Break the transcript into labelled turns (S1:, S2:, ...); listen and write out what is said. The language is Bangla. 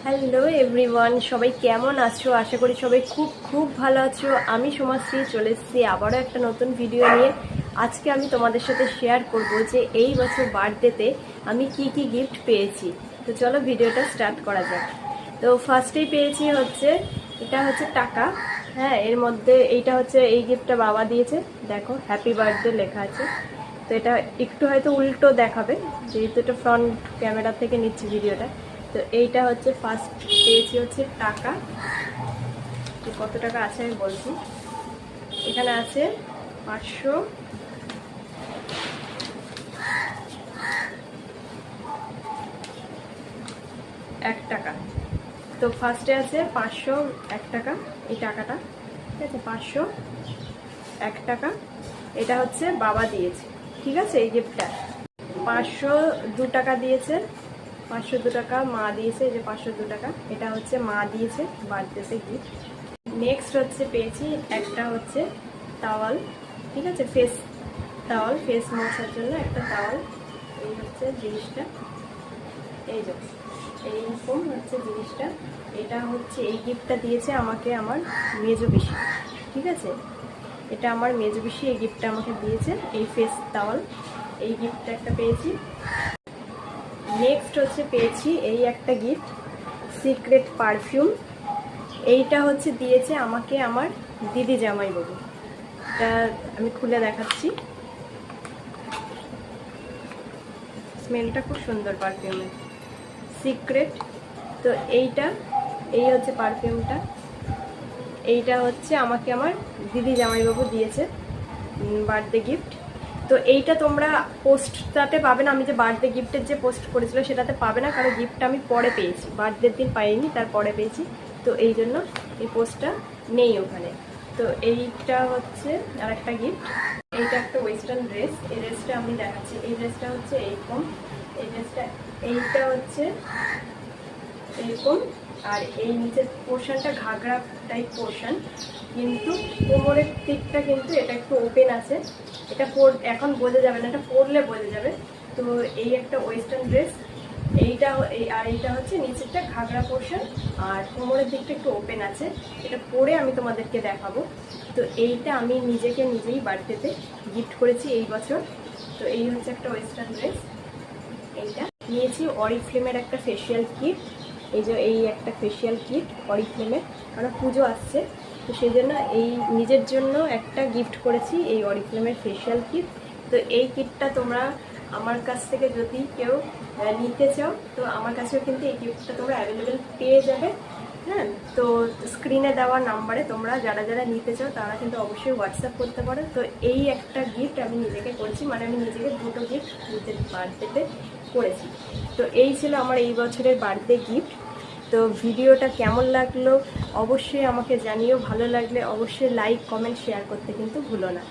S1: হ্যালো এভরিওয়ান, সবাই কেমন আছো? আশা করি সবাই খুব খুব ভালো আছো। আমি সমাজশ্রী চলে এসেছি আবারও একটা নতুন ভিডিও নিয়ে। আজকে আমি তোমাদের সাথে শেয়ার করব যে এই বছর বার্থডেতে আমি কি কি গিফট পেয়েছি। তো চলো ভিডিওটা স্টার্ট করা যাক। তো ফার্স্টেই পেয়েছি এটা হচ্ছে টাকা। হ্যাঁ, এর মধ্যে এইটা হচ্ছে এই গিফটটা বাবা দিয়েছে। দেখো হ্যাপি বার্থডে লেখা আছে। তো এটা একটু হয়তো উল্টো দেখাবে যেহেতু এটা ফ্রন্ট ক্যামেরা থেকে নিচ্ছি ভিডিওটা। তো এইটা হচ্ছে ফার্স্ট পেয়েছি হচ্ছে টাকা। কত টাকা আছে আমি বলছি। এখানে আছে 500, 1 টাকা। তো ফার্স্টে আছে 500, 1 টাকা, এই টাকাটা ঠিক আছে। 500, 1 টাকা, এটা হচ্ছে বাবা দিয়েছে। ঠিক আছে, এই গিফটটা 502 টাকা দিয়েছে। 502 টাকা মা দিয়েছে। এই যে 502 টাকা, এটা হচ্ছে মা দিয়েছে বার্থডেতে গিফট। নেক্সট হচ্ছে পেয়েছি একটা হচ্ছে টাওয়াল। ঠিক আছে, ফেস টাওয়াল, ফেস মোছার জন্য একটা টাওয়াল। এই হচ্ছে জিনিসটা, এই যে এইরকম হচ্ছে জিনিসটা। এটা হচ্ছে এই গিফটটা দিয়েছে আমাকে আমার মেজো পিসি। ঠিক আছে, এটা আমার মেজো পিসি এই গিফটটা আমাকে দিয়েছে, এই ফেস টাওয়াল। এই গিফটটা একটা পেয়েছি। নেক্সট হচ্ছে পেয়েছি এই একটা গিফট, সিক্রেট পারফিউম। এইটা হচ্ছে দিয়েছে আমাকে আমার দিদি জামাইবাবু। এটা আমি খুলে দেখাচ্ছি। স্মেলটা খুব সুন্দর পারফিউমের, সিক্রেট। তো এই হচ্ছে পারফিউমটা। এইটা হচ্ছে আমাকে আমার দিদি জামাইবাবু দিয়েছে বার্থডে গিফট। তো এইটা তোমরা পোস্টটাতে পাবে না, আমি যে বার্থডে গিফটের যে পোস্ট করেছিল সেটাতে পাবে না, কারণ গিফটটা আমি পরে পেয়েছি, বার্থডের দিন পাইনি, তারপরে পেয়েছি। তো এই জন্য এই পোস্টটা নেই ওখানে। তো এইটা হচ্ছে আর একটা গিফট। এইটা একটা ওয়েস্টার্ন ড্রেস। এই ড্রেসটা আমি দেখাচ্ছি। এই ড্রেসটা হচ্ছে এইরকম, এই ড্রেসটা এইটা হচ্ছে এরকম। আর এই নিচের পোর্শনটা ঘাগরা টাইপ পোর্শন, কিন্তু কোমরের দিকটা কিন্তু এটা একটু ওপেন আছে। এটা এখন বোঝা যাবে না, এটা পরলে বোঝা যাবে। তো এই একটা ওয়েস্টার্ন ড্রেস। এইটা হচ্ছে নিচেরটা ঘাগরা পোর্শন, আর কোমরের দিকটা একটু ওপেন আছে। এটা পরে আমি তোমাদেরকে দেখাবো। তো এইটা আমি নিজেই বার্থডেতে গিফট করেছি এই বছর। তো এই হচ্ছে একটা ওয়েস্টার্ন ড্রেস। এইটা নিয়েছি অরিফ্লেমের একটা ফেসিয়াল কিট। এই একটা ফেসিয়াল কিট অরিফ্লেমের, কারণ পুজো আসছে। তো সেই জন্য এই নিজের জন্য একটা গিফট করেছি, এই অরিফ্লেমের ফেসিয়াল কিট। তো এই কিটটা তোমরা আমার কাছ থেকে যদি কেউ নিতে চাও, তো আমার কাছেও কিন্তু এই গিফটটা তোমরা অ্যাভেলেবেল পেয়ে যাবে। হ্যাঁ, তো স্ক্রিনে দেওয়া নাম্বারে তোমরা যারা যারা নিতে চাও তারা কিন্তু অবশ্যই হোয়াটসঅ্যাপ করতে পারো। তো এই একটা গিফট আমি নিজেকে করেছি, মানে আমি নিজেকে দুটো গিফট নিজের বার্থডেতে করেছি। তো এই ছিল আমার এই বছরের বার্থডে গিফট। তো ভিডিওটা কেমন লাগলো অবশ্যই আমাকে জানিও। ভালো লাগলে অবশ্যই লাইক, কমেন্ট, শেয়ার করতে কিন্তু ভুলো না।